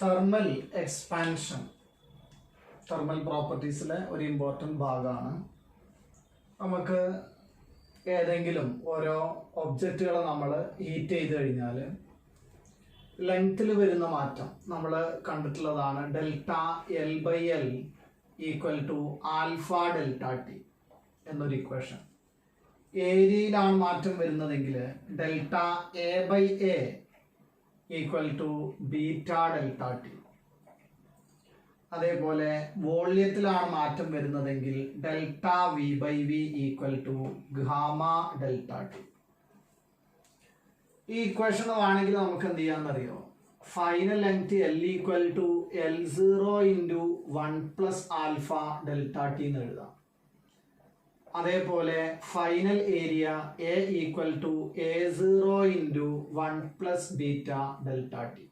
Thermal expansion thermal പ്രോപ്പർട്ടീസിലെ ഒരു important ഭാഗമാണ്. നമുക്ക് ഏതെങ്കിലും ഓരോ ഒബ്ജക്റ്റുകളെ നമ്മൾ ഹീറ്റ് ചെയ്ത് കഴിഞ്ഞാൽ ലെങ്ത്തിൽ വരുന്ന മാറ്റം നമ്മൾ കണ്ടിട്ടുള്ളതാണ്. Delta L by L equal to alpha delta T എന്നൊരു ഇക്വേഷൻ. ഏരിയയിലാണ് മാറ്റം വരുന്നതെങ്കിൽ delta A by A equal to beta delta T. അതേപോലെ വോള്യത്തിലാണ് മാറ്റം വരുന്നതെങ്കിൽ delta V by V equal to gamma delta T. ഈ ഇക്വേഷൻ ആണെങ്കിൽ നമുക്ക് എന്ത് ചെയ്യാന്നറിയോ? Final length L equal to L zero into 1 plus alpha delta T എന്ന് എഴുതാം. അതേപോലെ final area A equal to A zero into 1 plus beta delta T.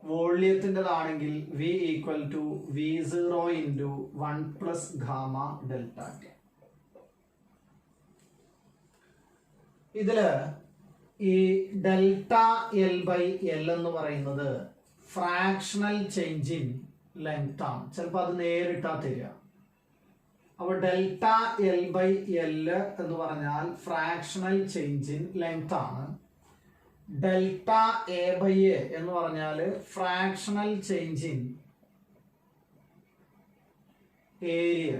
വോള്യത്തിൻ്റെതാണെങ്കിൽ V equal to V zero into 1 plus gamma delta T. ഇതില് ഈ delta L by L എന്ന് പറയുന്നത് fractional change in length ആണ്. ചിലപ്പോൾ അത് നേരിട്ടാ തരിക. അപ്പോൾ ഡെൽറ്റ എൽ ബൈ എൽ എന്ന് പറഞ്ഞാൽ ഫ്രാക്ഷണൽ ചേഞ്ച് ഇൻ ലെങ്ത് ആണ്. ഡെൽറ്റ എ ബൈ എ എന്ന് പറഞ്ഞാൽ ഫ്രാക്ഷണൽ ചേഞ്ച് ഇൻ ഏരിയ.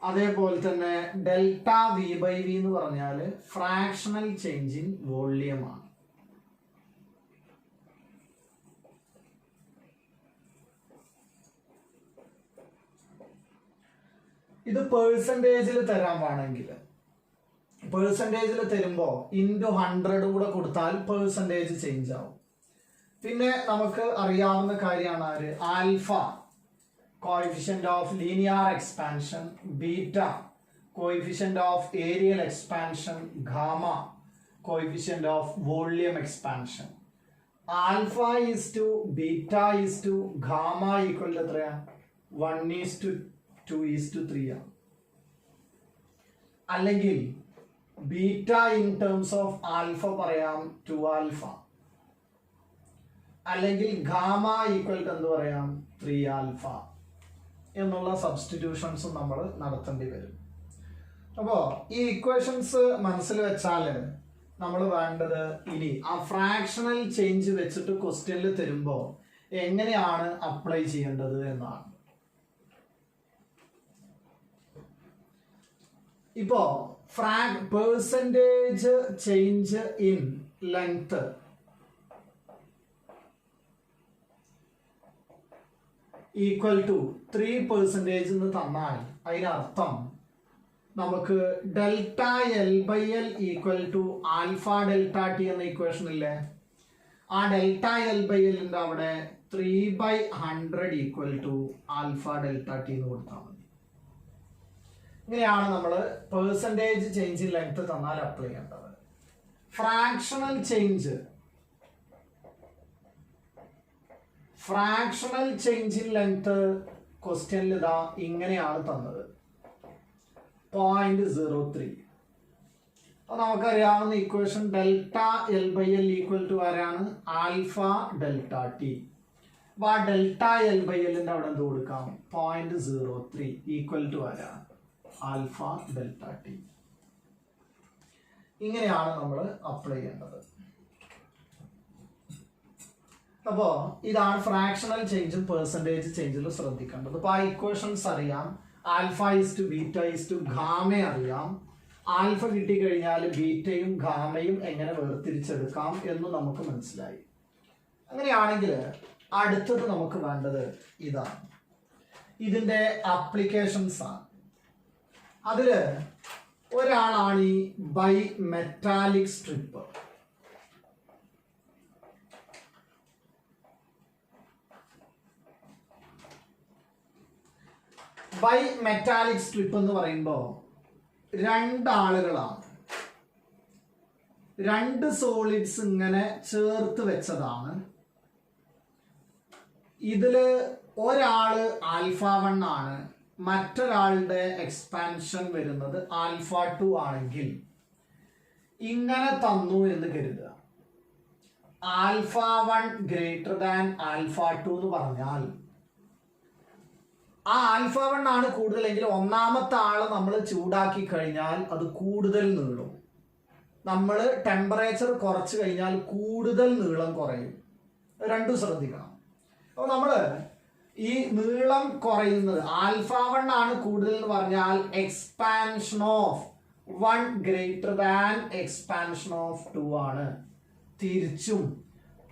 അതേപോലെ തന്നെ ഡെൽറ്റ വി ബൈ വി എന്ന് പറഞ്ഞാൽ ഫ്രാക്ഷണൽ ചേഞ്ച് ഇൻ വോള്യം ആണ്. ഇത് പേഴ്സൻറ്റേജിൽ തരാൻ വേണമെങ്കിൽ പേഴ്സൻറ്റേജിൽ തരുമ്പോൾ ഇൻറ്റു 100 കൂടെ കൊടുത്താൽ പേഴ്സൻറ്റേജ് ചേഞ്ച് ആവും. പിന്നെ നമുക്ക് അറിയാവുന്ന കാര്യമാണ് ആര്? Alpha coefficient of linear expansion, beta coefficient of areal expansion, gamma coefficient of volume expansion. Alpha is to beta is to gamma equal to 3. 1 is to 2 is to 3. അല്ലെങ്കിൽ beta in terms of alpha പറയാം 2 alpha. അല്ലെങ്കിൽ gamma equal to എന്ത് പറയാം? 3 alpha എന്നുള്ള substitutions നമ്മൾ നടത്തേണ്ടി വരും. അപ്പോൾ ഈ ഇക്വേഷൻസ് മനസ്സിൽ വെച്ചാൽ നമ്മൾ വേണ്ടത് ഇനി ആ ഫ്രാക്ഷണൽ ചേഞ്ച് വെച്ചിട്ട് ക്വസ്റ്റ്യനിൽ തരുമ്പോൾ എങ്ങനെയാണ് അപ്ലൈ ചെയ്യേണ്ടത് എന്നാണ്. ഇപ്പോ percentage change in length equal to 3% എന്ന് തന്നാൽ അതിനർത്ഥം നമുക്ക് delta L by L equal to alpha delta T എന്ന ഇക്വേഷൻ ഇല്ലേ? ആ ഡെൽറ്റ എൽ ബൈ എല്ലിന്റെ അവിടെ 3/100 equal to alpha delta T എന്ന് കൊടുത്താൽ മതി. ഇങ്ങനെയാണ് നമ്മൾ പെർസെൻറ്റേജ് ചേഞ്ച് ഇൻ ലെങ്ത് തന്നാൽ അപ്ലൈ ചെയ്യേണ്ടത്. ഫ്രാക്ഷണൽ ചേഞ്ച് ഇൻ ലെങ്ത് ക്വസ്റ്റ്യനിൽ ഇതാ ഇങ്ങനെയാണ് തന്നത്, 0.03. അപ്പൊ നമുക്കറിയാവുന്ന equation delta L by L equal to ആരാണ്? Alpha delta T. അപ്പൊ ആ ഡെൽറ്റ എൽ ബൈ എല്ലിന്റെ അവിടെ എന്ത് കൊടുക്കാം? 0.03 ഈക്വൽ ടു ആരാണ്? Alpha delta T. ഇങ്ങനെയാണ് നമ്മൾ അപ്ലൈ ചെയ്യേണ്ടത്. അപ്പോൾ ഇതാണ് ഫ്രാക്ഷണൽ ചേഞ്ചും പെർസെൻറ്റേജ് ചേഞ്ചിലും ശ്രദ്ധിക്കേണ്ടത്. അപ്പോൾ ആ ഇക്വേഷൻസ് അറിയാം. Alpha is to beta is to gamma അറിയാം. ആൽഫ കിട്ടിക്കഴിഞ്ഞാൽ ബീറ്റയും ഗാമയും എങ്ങനെ വേർതിരിച്ചെടുക്കാം എന്ന് നമുക്ക് മനസ്സിലായി. അങ്ങനെയാണെങ്കിൽ അടുത്തത് നമുക്ക് വേണ്ടത് ഇതാണ്, ഇതിൻ്റെ ആപ്ലിക്കേഷൻസ് ആണ്. അതില് ഒരാളാണ് ഈ bimetallic strip. Bimetallic strip എന്ന് പറയുമ്പോൾ രണ്ടാളുകളാണ്, രണ്ട് സോളിഡ്സ് ഇങ്ങനെ ചേർത്ത് വെച്ചതാണ്. ഇതില് ഒരാള് ആൽഫ 1 ആണ്, മറ്റൊരാളുടെ എക്സ്പാൻഷൻ വരുന്നത് ആൽഫ 2 ആണെങ്കിൽ ഇങ്ങനെ തന്നു എന്ന് കരുതുക. α1 ഗ്രേറ്റർ ദാൻ α2 എന്ന് പറഞ്ഞാൽ ആ α1 ആണ് കൂടുതലെങ്കിൽ ഒന്നാമത്തെ ആളെ നമ്മൾ ചൂടാക്കി കഴിഞ്ഞാൽ അത് കൂടുതൽ നീളും. നമ്മൾ ടെമ്പറേച്ചർ കുറച്ച് കഴിഞ്ഞാൽ കൂടുതൽ നീളം കുറയും. രണ്ടും ശ്രദ്ധിക്കണം. അപ്പോൾ നമ്മൾ ഈ നീളം കുറയുന്നത് α1 ആണ് കൂടുതൽ എന്ന് പറഞ്ഞാൽ expansion of 1 greater than expansion of 2 ആണ്. തിരിച്ചും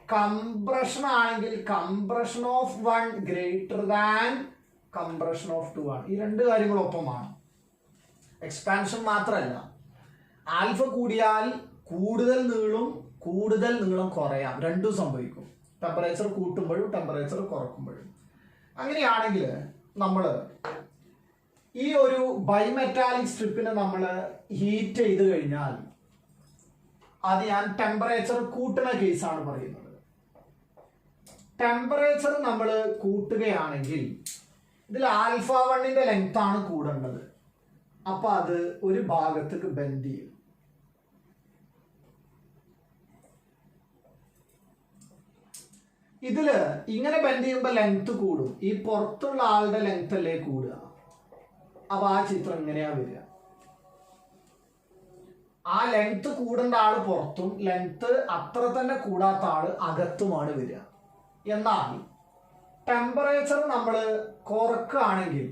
കംപ്രഷൻ ആണെങ്കിൽ compression of 1 greater than compression of 2 ആണ്. ഈ രണ്ട് കാര്യങ്ങളൊപ്പമാണ്. എക്സ്പാൻഷൻ മാത്രമല്ല, ആൽഫ കൂടിയാൽ കൂടുതൽ നീളം കുറയാം. രണ്ടും സംഭവിക്കും, ടെമ്പറേച്ചർ കൂട്ടുമ്പോഴും ടെമ്പറേച്ചർ കുറക്കുമ്പോഴും. അങ്ങനെയാണെങ്കിൽ നമ്മൾ ഈ ഒരു ബൈമെറ്റാലിക് സ്ട്രിപ്പിനെ നമ്മൾ ഹീറ്റ് ചെയ്ത് കഴിഞ്ഞാൽ അത് ഞാൻ ടെമ്പറേച്ചർ കൂട്ടുന്ന കേസാണ് പറയുന്നത്. ടെമ്പറേച്ചർ നമ്മൾ കൂട്ടുകയാണെങ്കിൽ ഇതിൽ α1ന്റെ ലെങ്ത് ആണ് കൂടേണ്ടത്. അപ്പൊ അത് ഒരു ഭാഗത്തേക്ക് ബെൻഡ് ചെയ്യും. ഇതില് ഇങ്ങനെ ബെൻഡ് ചെയ്യുമ്പോൾ ലെങ്ത് കൂടും. ഈ പുറത്തുള്ള ആളുടെ ലെങ്ത് അല്ലേ കൂടുക. അപ്പൊ ആ ചിത്രം ഇങ്ങനെയാ വരിക. ആ ലെങ്ത് കൂടേണ്ട ആള് പുറത്തും ലെങ്ത് അത്ര തന്നെ കൂടാത്ത ആള് അകത്തുമാണ് വരിക. എന്നാൽ ടെമ്പറേച്ചർ നമ്മൾ കുറക്കുകയാണെങ്കിൽ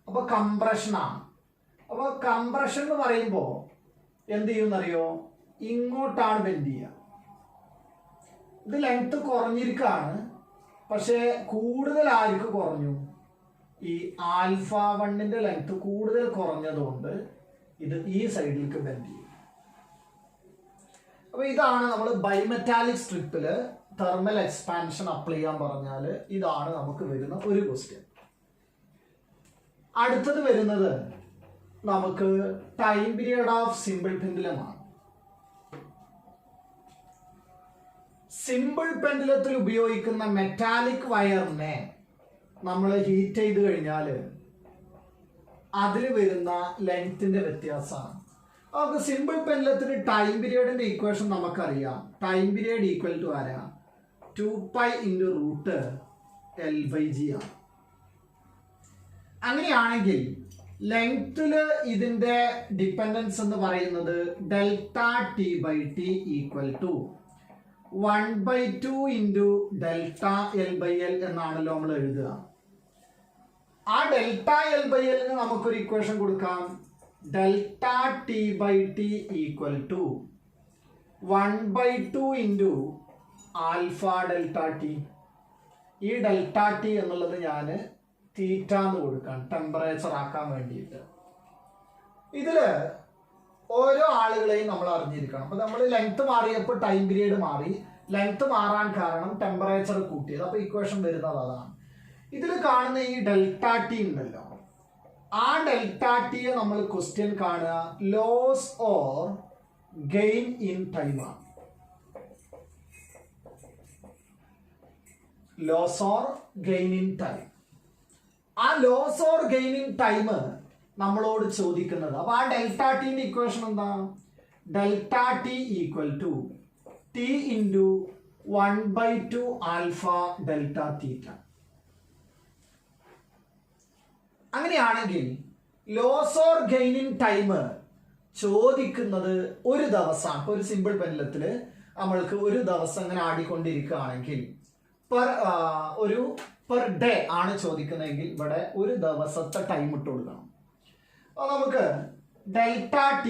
അപ്പൊ കംപ്രഷനാണ്. അപ്പൊ കംപ്രഷൻ എന്ന് പറയുമ്പോൾ എന്ത് ചെയ്യുമെന്നറിയോ? ഇങ്ങോട്ടാണ് ബെൻഡ് ചെയ്യുക. ഇത് ലെങ്ത് കുറഞ്ഞിരിക്കുകയാണ്, പക്ഷെ കൂടുതൽ ആർക്ക് കുറഞ്ഞു? ഈ α1ന്റെ ലെങ്ത് കൂടുതൽ കുറഞ്ഞതുകൊണ്ട് ഇത് ഈ സൈഡിലേക്ക് ബെൻഡ് ചെയ്യും. അപ്പൊ ഇതാണ് നമ്മൾ ബൈമെറ്റാലിക് സ്ട്രിപ്പില് തെർമൽ എക്സ്പാൻഷൻ അപ്ലൈ ചെയ്യാൻ പറഞ്ഞാൽ ഇതാണ് നമുക്ക് വരുന്ന ഒരു ക്വസ്റ്റ്യൻ. അടുത്തത് വരുന്നത് നമുക്ക് ടൈം പീരിയഡ് ഓഫ് സിമ്പിൾ പെൻഡുലമാണ്. സിമ്പിൾ പെൻഡുലത്തിൽ ഉപയോഗിക്കുന്ന മെറ്റാലിക് വയറിനെ നമ്മൾ ഹീറ്റ് ചെയ്ത് കഴിഞ്ഞാൽ അതിൽ വരുന്ന ലെങ്ത്തിന്റെ വ്യത്യാസമാണ്. നമുക്ക് സിമ്പിൾ പെൻഡുലത്തിന് ടൈം പീരിയഡിന്റെ ഇക്വേഷൻ നമുക്കറിയാം. ടൈം പീരിയഡ് ഈക്വൽ ടു ആരാ? 2π × √L/G ആണ്. അങ്ങനെയാണെങ്കിൽ ലെങ്ത്തില് ഇതിന്റെ ഡിപ്പെൻഡൻസ് എന്ന് പറയുന്നത് ΔT/T ഈക്വൽ ടു 1/2 × ΔL/L എന്നാണല്ലോ നമ്മൾ എഴുതുക. ആ ΔL/L നമുക്കൊരു ഇക്വേഷൻ കൊടുക്കാം. ΔT/T equal to 1/2 × α∆T. ഈ ΔT എന്നുള്ളത് ഞാൻ തീറ്റ എന്ന് കൊടുക്കാം, ടെമ്പറേച്ചർ ആക്കാൻ വേണ്ടിയിട്ട്. ഇതില് ഓരോ ആളുകളെയും നമ്മൾ അറിഞ്ഞിരിക്കണം. അപ്പൊ നമ്മൾ ലെങ്ത് മാറിയപ്പോൾ ടൈം പീരീഡ് മാറി. ലെങ്ത് മാറാൻ കാരണം ടെമ്പറേച്ചർ കൂട്ടിയത്. അപ്പൊ ഇക്വേഷൻ വരുന്നത് അതാണ്. ഇതിൽ കാണുന്ന ഈ ΔT ഉണ്ടല്ലോ, ആ ΔTയെ നമ്മൾ ക്വസ്റ്റ്യൻ കാണുക loss or gain in time ആണ്. Loss or gain in time. ആ loss or gain in time നമ്മളോട് ചോദിക്കുന്നത്. അപ്പൊ ആ ΔTന്റെ ഇക്വേഷൻ എന്താ? ΔT equal to T × 1/2 α∆θ. അങ്ങനെയാണെങ്കിൽ loss or gain in time ചോദിക്കുന്നത് ഒരു ദിവസമാണ്. ഇപ്പൊ ഒരു സിമ്പിൾ പെൻഡുലത്തില് നമ്മൾക്ക് ഒരു ദിവസം അങ്ങനെ ആടിക്കൊണ്ടിരിക്കുകയാണെങ്കിൽ പെർ ഡേ ആണ് ചോദിക്കുന്നതെങ്കിൽ ഇവിടെ ഒരു ദിവസത്തെ ടൈം ഇട്ട് കൊടുക്കണം. അപ്പൊ നമുക്ക് ΔT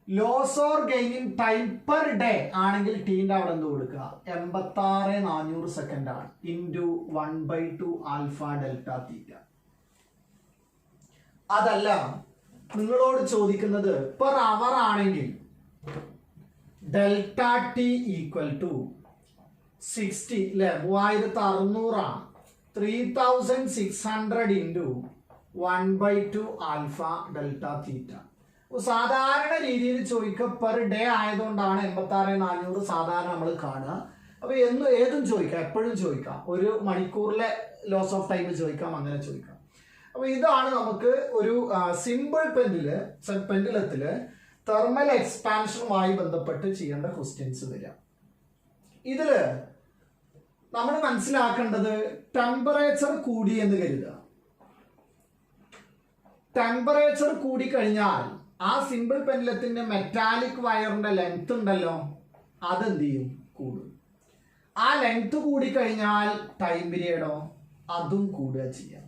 loss or gain in time per day ആണെങ്കിൽ ടീന്റെ അവിടെ എന്ത് കൊടുക്കുക? 86,400 സെക്കൻഡ് ആണ് × 1/2 α∆θ. അതല്ല, നിങ്ങളോട് ചോദിക്കുന്നത് പെർ അവർ ആണെങ്കിൽ ΔT ഈക്വൽ ടു 60 അല്ലെ 3600 ആണ്. 3600 × 1/2 α∆θ. സാധാരണ രീതിയിൽ ചോദിക്കുക പെർ ഡേ ആയതുകൊണ്ടാണ് 86,400 സാധാരണ നമ്മൾ കാണുക. അപ്പൊ ഏതും ചോദിക്കാം, എപ്പോഴും ചോദിക്കാം. ഒരു മണിക്കൂറിലെ ലോസ് ഓഫ് ടൈം ചോദിക്കാം, അങ്ങനെ ചോദിക്കാം. അപ്പൊ ഇതാണ് നമുക്ക് ഒരു സിമ്പിൾ പെൻഡുലത്തില് തെർമൽ എക്സ്പാൻഷനുമായി ബന്ധപ്പെട്ട് ചെയ്യേണ്ട ക്വസ്റ്റ്യൻസ് വരിക. ഇതില് നമ്മൾ മനസ്സിലാക്കേണ്ടത് ടെമ്പറേച്ചർ കൂടി എന്ന് കരുതുക. ടെമ്പറേച്ചർ കൂടി കഴിഞ്ഞാൽ ആ സിമ്പിൾ പെൻഡലത്തിന്റെ മെറ്റാലിക് വയറിന്റെ ലെങ്ത് ഉണ്ടല്ലോ, അതെന്ത് ചെയ്യും? കൂടും. ആ ലെങ്ത് കൂടി കഴിഞ്ഞാൽ ടൈം പീരിയഡോ അതും കൂടുക ചെയ്യാം.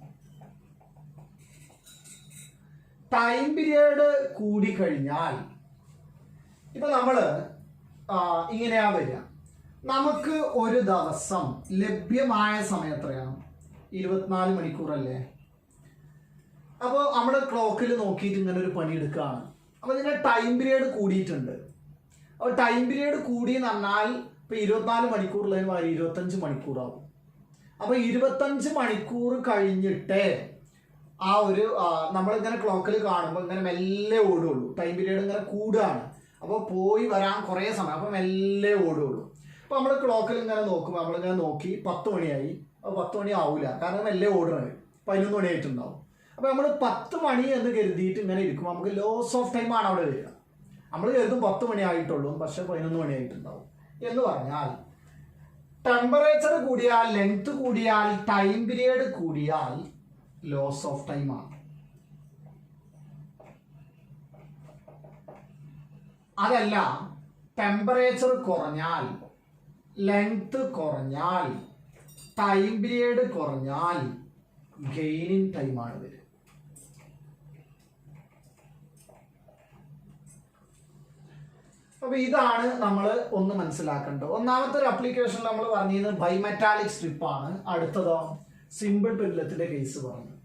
ടൈം പീരിയഡ് കൂടിക്കഴിഞ്ഞാൽ ഇപ്പൊ നമ്മള് ഇങ്ങനെയാ വരിക. നമുക്ക് ഒരു ദിവസം ലഭ്യമായ സമയം എത്രയാണ്? 24 മണിക്കൂറല്ലേ? അപ്പോൾ നമ്മൾ ക്ലോക്കിൽ നോക്കിയിട്ട് ഇങ്ങനെ ഒരു പണി എടുക്കുകയാണ്. അപ്പോൾ ഇതിന്റെ ടൈം പീരിയഡ് കൂടിയിട്ടുണ്ട്. അപ്പോൾ ടൈം പീരിയഡ് കൂടി എന്ന് പറഞ്ഞാൽ ഇപ്പൊ 24 മണിക്കൂറിൽ 25 മണിക്കൂറാവും. അപ്പൊ 25 മണിക്കൂർ കഴിഞ്ഞിട്ടേ ആ ഒരു നമ്മളിങ്ങനെ ക്ലോക്കിൽ കാണുമ്പോൾ ഇങ്ങനെ മെല്ലെ ഓടുള്ളൂ. ടൈം പീരിയഡ് ഇങ്ങനെ കൂടുകയാണ്. അപ്പോൾ പോയി വരാൻ കുറേ സമയം, അപ്പോൾ മെല്ലെ ഓടുള്ളൂ. അപ്പോൾ നമ്മൾ ക്ലോക്കിൽ ഇങ്ങനെ നോക്കുമ്പോൾ നമ്മളിങ്ങനെ നോക്കി 10 മണിയായി. അപ്പോൾ 10 മണി ആവില്ല, കാരണം മെല്ലെ ഓടുന്നത് 11 മണിയായിട്ടുണ്ടാവും. അപ്പോൾ നമ്മൾ 10 മണി എന്ന് കരുതിയിട്ട് ഇങ്ങനെ ഇരിക്കുമ്പോൾ നമുക്ക് ലോസ് ഓഫ് ടൈം ആണ് അവിടെ വരിക. നമ്മൾ കരുതും 10 മണി ആയിട്ടുള്ളൂ, പക്ഷെ 11 മണിയായിട്ടുണ്ടാവും. എന്ന് പറഞ്ഞാൽ ടെമ്പറേച്ചർ കൂടിയാൽ, ലെങ്ത് കൂടിയാൽ, ടൈം പീരിയഡ് കൂടിയാൽ ലോസ് ഓഫ് ടൈം ആണ്. അതല്ല, ടെമ്പറേച്ചർ കുറഞ്ഞാൽ, ലെങ്ത് കുറഞ്ഞാൽ, ടൈം പീരിയഡ് കുറഞ്ഞാൽ ഗെയിനിങ് ടൈമാണ് വരിക. അപ്പൊ ഇതാണ് നമ്മൾ ഒന്ന് മനസ്സിലാക്കേണ്ടത്. ഒന്നാമത്തെ ഒരു അപ്ലിക്കേഷൻ നമ്മൾ പറഞ്ഞിരുന്നത് ബൈമെറ്റാലിക് സ്ട്രിപ്പ് ആണ്. അടുത്തതോ സിമ്പിൾ പെൻഡലത്തിന്റെ കേസ് പറഞ്ഞു.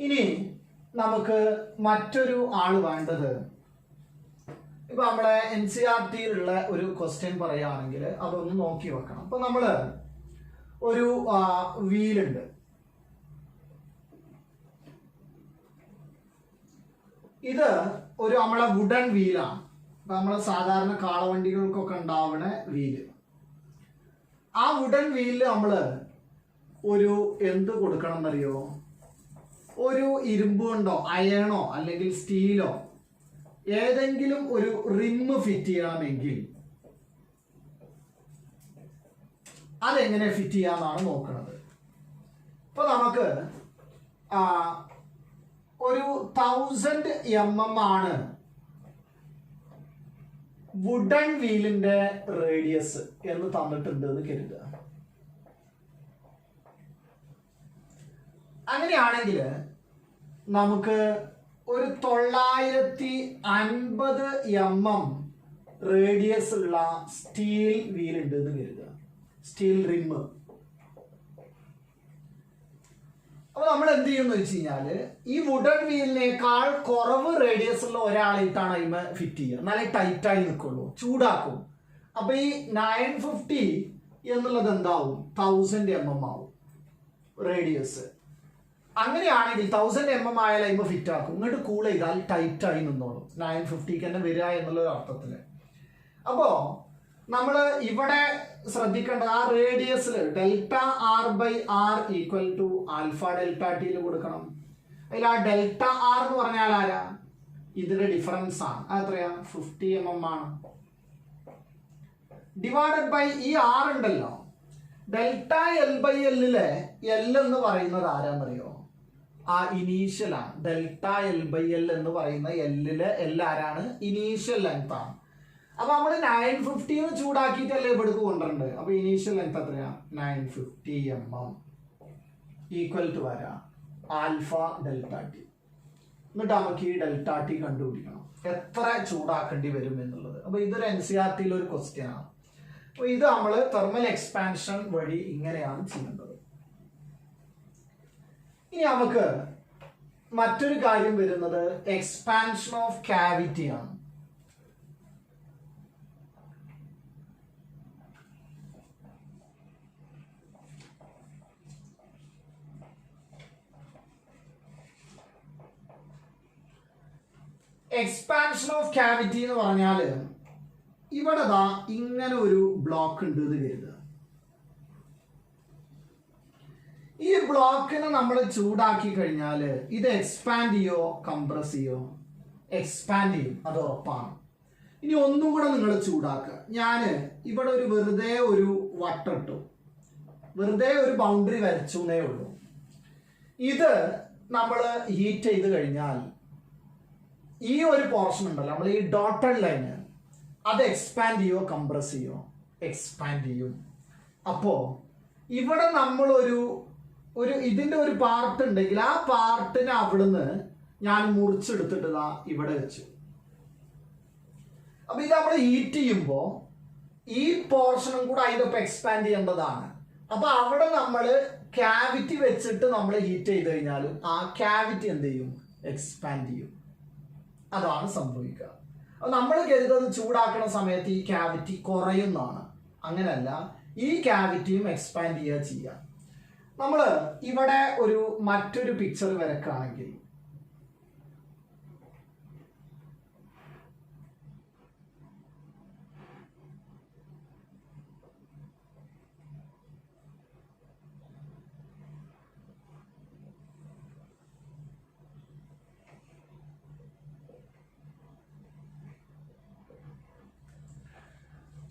ഇനി നമുക്ക് മറ്റൊരു ആള് വേണ്ടത്, ഇപ്പൊ നമ്മളെ NCERT-യിലുള്ള ഒരു ക്വസ്റ്റ്യൻ പറയുകയാണെങ്കിൽ അതൊന്ന് നോക്കി വെക്കണം. അപ്പൊ നമ്മള് ഒരു വീലുണ്ട്. ഇത് ഒരു നമ്മളെ വുഡൻ വീലാണ്. നമ്മളെ സാധാരണ കാളവണ്ടികൾക്കൊക്കെ ഉണ്ടാവുന്ന വീല്. ആ വുഡൻ വീലില് നമ്മള് ഒരു എന്ത് കൊടുക്കണം എന്നറിയോ? ഒരു ഇരുമ്പ് കൊണ്ടോ അയണോ അല്ലെങ്കിൽ സ്റ്റീലോ ഏതെങ്കിലും ഒരു റിമ്മ് ഫിറ്റ് ചെയ്യണമെങ്കിൽ അതെങ്ങനെ ഫിറ്റ് ചെയ്യാന്നാണ് നോക്കുന്നത്. ഇപ്പൊ നമുക്ക് ഒരു 1000 mm ആണ് വുഡൻ വീലിന്റെ റേഡിയസ് എന്ന് തന്നിട്ടുണ്ട് എന്ന് കരുതുക. അങ്ങനെയാണെങ്കിൽ നമുക്ക് ഒരു 950 mm റേഡിയസ് ഉള്ള സ്റ്റീൽ വീൽ ഉണ്ട് എന്ന് കരുതുക, സ്റ്റീൽ റിമ്മ്. അപ്പൊ നമ്മൾ എന്ത് ചെയ്യുമെന്ന് വെച്ച് കഴിഞ്ഞാല് ഈ വുഡൻ വീലിനേക്കാൾ കുറവ് റേഡിയസ് ഉള്ള ഒരാളായിട്ടാണ് അതിമ ഫിറ്റ് ചെയ്യുക. നല്ല ടൈറ്റായി നിൽക്കുള്ളൂ, ചൂടാക്കും. അപ്പൊ ഈ 950 എന്നുള്ളത് എന്താവും? 1000 mm ആവും റേഡിയസ്. അങ്ങനെയാണെങ്കിൽ 1000 mm ആയാലും അതിമ ഫിറ്റ് ആക്കും. ഇങ്ങോട്ട് കൂൾ ചെയ്താൽ ടൈറ്റായി നിന്നോളും, 950 തന്നെ വരിക എന്നുള്ള ഒരു അർത്ഥത്തില്. അപ്പോ നമ്മള് ഇവിടെ ശ്രദ്ധിക്കേണ്ടത് ആ റേഡിയസിൽ Δr/r equal to alpha delta ടിയിൽ കൊടുക്കണം. അതിൽ ആ Δr എന്ന് പറഞ്ഞാൽ ആരാ? ഇതിന്റെ ഡിഫറൻസ് ആണ്. അതെത്രയാ? 50 mm ആണ്. ഡിവൈഡഡ് ബൈ ഈ r ഉണ്ടല്ലോ, Δl/l-ലെ l എന്ന് പറയുന്നത് ആരാന്നറിയോ? ആ ഇനീഷ്യൽ ആണ്. Δl/l എന്ന് പറയുന്ന l-ലെ l ആരാണ്? ഇനീഷ്യൽ ലെങ്ത് ആണ്. അപ്പൊ നമ്മള് 950 ചൂടാക്കിയിട്ടല്ലേ ഇവിടേക്ക് കൊണ്ടുവരേണ്ടത്. അപ്പൊ ഇനീഷ്യൽ ലെങ്ത് എത്രയാ? 950 mm ഈക്വൽ ടു വരാ ആൽഫ ഡെൽറ്റ ടി. എന്നിട്ട് നമുക്ക് ഈ ഡെൽറ്റ ടി കണ്ടുപിടിക്കണം, എത്ര ചൂടാക്കേണ്ടി വരും എന്നുള്ളത്. അപ്പൊ ഇതൊരു NCERT-യിലെ ഒരു ക്വസ്റ്റ്യൻ ആണ്. അപ്പൊ ഇത് നമ്മൾ തെർമൽ എക്സ്പാൻഷൻ വഴി ഇങ്ങനെയാണ് ചെയ്യേണ്ടത്. ഇനി നമുക്ക് മറ്റൊരു കാര്യം വരുന്നത് എക്സ്പാൻഷൻ ഓഫ് കാവിറ്റി ആണ്. എക്സ്പാൻഷൻ ഓഫ് കാവിറ്റി എന്ന് പറഞ്ഞാല് ഇവിടെ ഇങ്ങനെ ഒരു ബ്ലോക്ക് ഉണ്ട് എന്ന് കരുതുക. ഈ ബ്ലോക്കിനെ നമ്മൾ ചൂടാക്കി കഴിഞ്ഞാല് ഇത് എക്സ്പാൻഡ് ചെയ്യോ കംപ്രസ് ചെയ്യോ? എക്സ്പാൻഡ് ചെയ്യും, അത് ഉറപ്പാണ്. ഇനി ഒന്നും കൂടെ നിങ്ങൾ ചൂടാക്കുക. ഞാൻ ഇവിടെ ഒരു വെറുതെ ഒരു വട്ടിട്ടു, വെറുതെ ഒരു ബൗണ്ടറി വരച്ചേ ഉള്ളൂ. ഇത് നമ്മൾ ഹീറ്റ് ചെയ്ത് കഴിഞ്ഞാൽ ഈ ഒരു പോർഷൻ ഉണ്ടല്ലോ, നമ്മൾ ഈ ഡോട്ടഡ് ലൈന്, അത് എക്സ്പാൻഡ് ചെയ്യോ കംപ്രസ് ചെയ്യോ? എക്സ്പാൻഡ് ചെയ്യും. അപ്പോൾ ഇവിടെ നമ്മൾ ഒരു ഇതിൻ്റെ ഒരു പാർട്ട് ഉണ്ടെങ്കിൽ ആ പാർട്ടിനെ അവിടുന്ന് ഞാൻ മുറിച്ചെടുത്തിട്ട് ഇവിടെ വെച്ചു. അപ്പൊ ഇത് നമ്മൾ ഹീറ്റ് ചെയ്യുമ്പോൾ ഈ പോർഷനും കൂടെ അതിൻ്റെ ഒപ്പം എക്സ്പാൻഡ് ചെയ്യേണ്ടതാണ്. അപ്പൊ അവിടെ നമ്മൾ ക്യാവിറ്റി വെച്ചിട്ട് നമ്മൾ ഹീറ്റ് ചെയ്ത് കഴിഞ്ഞാലും ആ ക്യാവിറ്റി എന്ത് ചെയ്യും? എക്സ്പാൻഡ് ചെയ്യും. അതാണ് സംഭവിക്കുക. അപ്പൊ നമ്മൾ കരുതുന്നത് ചൂടാക്കുന്ന സമയത്ത് ഈ ക്യാവിറ്റി കുറയുന്നതാണ്. അങ്ങനെയല്ല, ഈ ക്യാവിറ്റിയും എക്സ്പാൻഡ് ചെയ്യുക. നമ്മൾ ഇവിടെ മറ്റൊരു പിക്ചർ വരക്കുകയാണെങ്കിൽ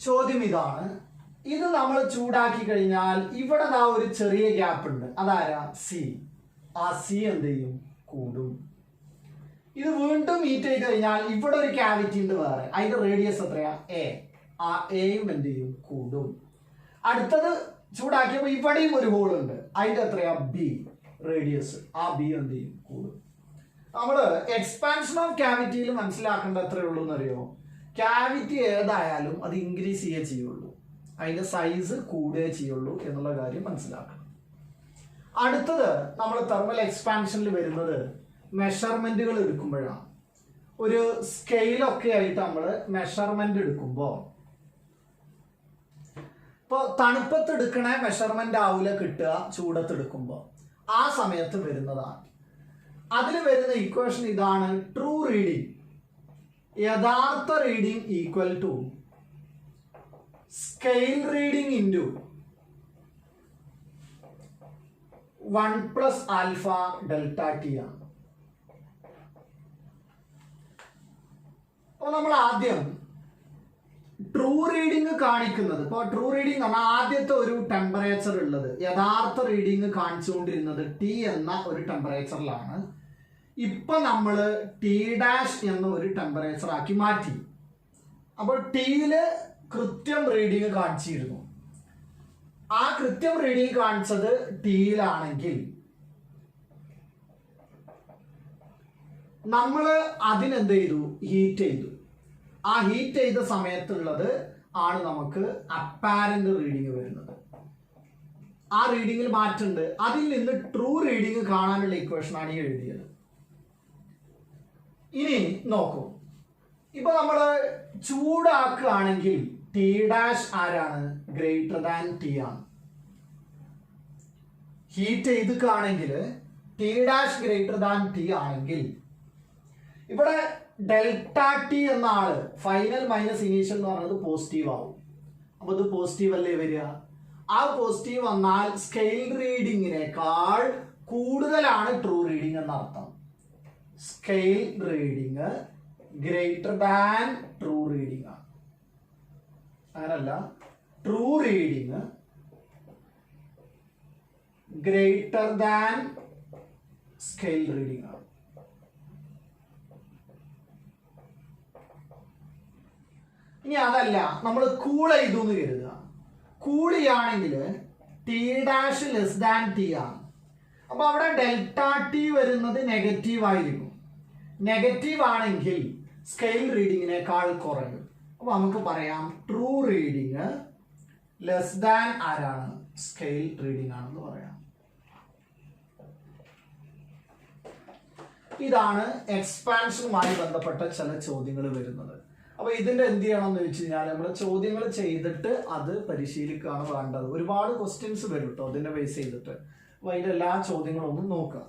ചോദ്യം ഇതാണ്. ഇത് നമ്മൾ ചൂടാക്കി കഴിഞ്ഞാൽ ഇവിടെ ഒരു ചെറിയ ഗ്യാപ്പ് ഉണ്ട്. അതാരാ? സി. ആ സി എന്ത് ചെയ്യും? കൂടും. ഇത് വീണ്ടും ഹീറ്റ് ചെയ്ത് കഴിഞ്ഞാൽ ഇവിടെ ഒരു ക്യാവിറ്റി ഉണ്ട് വേറെ, അതിന്റെ റേഡിയസ് എത്രയാ? എ. ആ എയും എന്ത് ചെയ്യും? കൂടും. അടുത്തത് ചൂടാക്കിയപ്പോൾ ഇവിടെയും ഒരു ഹോൾ ഉണ്ട്, അതിന്റെ എത്രയാ? B radius. ആ ബി എന്ത് ചെയ്യും? കൂടും. നമ്മള് എക്സ്പാൻഷൻ ഓഫ് ക്യാവിറ്റിയിൽ മനസ്സിലാക്കേണ്ട എത്രയേ ഉള്ളൂ എന്നറിയോ? ക്യാവിറ്റി ഏതായാലും അത് ഇൻക്രീസ് ചെയ്യുള്ളൂ, അതിന്റെ സൈസ് കൂടുകയേ ചെയ്യുള്ളൂ എന്നുള്ള കാര്യം മനസ്സിലാക്കണം. അടുത്തത് നമ്മൾ തെർമൽ എക്സ്പാൻഷനിൽ വരുന്നത് മെഷർമെന്റുകൾ എടുക്കുമ്പോഴാണ്. ഒരു സ്കെയിലൊക്കെ ആയിട്ട് നമ്മൾ മെഷർമെന്റ് എടുക്കുമ്പോൾ ഇപ്പോൾ തണുപ്പത്ത് എടുക്കണ മെഷർമെന്റ് ആവില്ല കിട്ടുക ചൂടത്ത് എടുക്കുമ്പോൾ. ആ സമയത്ത് വരുന്നതാണ്. അതിൽ വരുന്ന ഇക്വേഷൻ ഇതാണ്. ട്രൂ റീഡിംഗ്, യഥാർത്ഥ reading equal to scale reading into 1 plus alpha delta T ആണ്. അപ്പോൾ നമ്മൾ ആദ്യം ട്രൂ റീഡിംഗ് കാണിക്കുന്നത്, ഇപ്പോൾ ട്രൂ റീഡിംഗ് പറഞ്ഞാൽ ആദ്യത്തെ ഒരു ടെമ്പറേച്ചർ ഉള്ളത്, യഥാർത്ഥ റീഡിംഗ് കാണിച്ചുകൊണ്ടിരുന്നത് ടി എന്ന ഒരു ടെമ്പറേച്ചറിലാണ്. ഇപ്പൊ നമ്മൾ ടി ഡാഷ് എന്ന ഒരു ടെമ്പറേച്ചർ ആക്കി മാറ്റി. അപ്പോൾ ടിയില് കൃത്യം റീഡിംഗ് കാണിച്ചിരുന്നു. ആ കൃത്യം റീഡിംഗ് കാണിച്ചത് ടിയിലാണെങ്കിൽ നമ്മൾ അതിനെന്ത് ചെയ്തു? ഹീറ്റ് ചെയ്തു. ആ ഹീറ്റ് ചെയ്ത സമയത്തുള്ളത് ആണ് നമുക്ക് അപ്പാരന്റ് റീഡിംഗ് വരുന്നത്. ആ റീഡിങ്ങിൽ മാറ്റുണ്ട്. അതിൽ നിന്ന് ട്രൂ റീഡിംഗ് കാണാനുള്ള ഇക്വേഷനാണ് ഈ എഴുതിയത്. ഇനി നോക്കൂ, ഇപ്പൊ നമ്മൾ ചൂടാക്കുകയാണെങ്കിൽ ടി ഡാഷ് ആരാണ്? ഗ്രേറ്റർ ദാൻ ടി ആണ്. ഹീറ്റ് ചെയ്തിക്കുകയാണെങ്കിൽ T dash greater than T ആണെങ്കിൽ ഇവിടെ ഡെൽറ്റ ടി എന്ന ആള് ഫൈനൽ മൈനസ് ഇനീഷ്യൽ എന്ന് പറയുന്നത് പോസിറ്റീവ് ആവും. അപ്പൊ ഇത് പോസിറ്റീവ് അല്ലേ വരിക? ആ പോസിറ്റീവ് വന്നാൽ സ്കെയിൽ റീഡിങ്ങിനേക്കാൾ കൂടുതലാണ് ട്രൂ റീഡിംഗ് എന്നർത്ഥം. Scale reading greater than true reading ആണ്. അങ്ങനല്ല, true reading greater than scale reading ആണ്. ഇനി അതല്ല, നമ്മൾ കൂൾ ചെയ്തു എന്ന് കരുതുക. കൂൾ ചെയ്യുകയാണെങ്കിൽ T dash less than T ആണ്. അപ്പൊ അവിടെ ഡെൽറ്റ ടി വരുന്നത് നെഗറ്റീവ് ആയിരിക്കും. നെഗറ്റീവ് ആണെങ്കിൽ സ്കെയിൽ റീഡിങ്ങിനേക്കാൾ കുറയും. അപ്പൊ നമുക്ക് പറയാം ട്രൂ റീഡിങ് ലെസ് ദാൻ ആരാണ്? സ്കെയിൽ റീഡിംഗ് ആണെന്ന് പറയാം. ഇതാണ് എക്സ്പാൻഷനുമായി ബന്ധപ്പെട്ട ചില ചോദ്യങ്ങൾ വരുന്നത്. അപ്പൊ ഇതിന്റെ എന്ത് ചെയ്യണം എന്ന് വെച്ച് കഴിഞ്ഞാൽ നമ്മൾ ചോദ്യങ്ങൾ ചെയ്തിട്ട് അത് പരിശീലിക്കുകയാണ് വേണ്ടത്. ഒരുപാട് ക്വസ്റ്റ്യൻസ് വരും കേട്ടോ അതിനെ ബേസ് ചെയ്തിട്ട്. അപ്പൊ അതിന്റെ എല്ലാ ചോദ്യങ്ങളും ഒന്ന് നോക്കുക.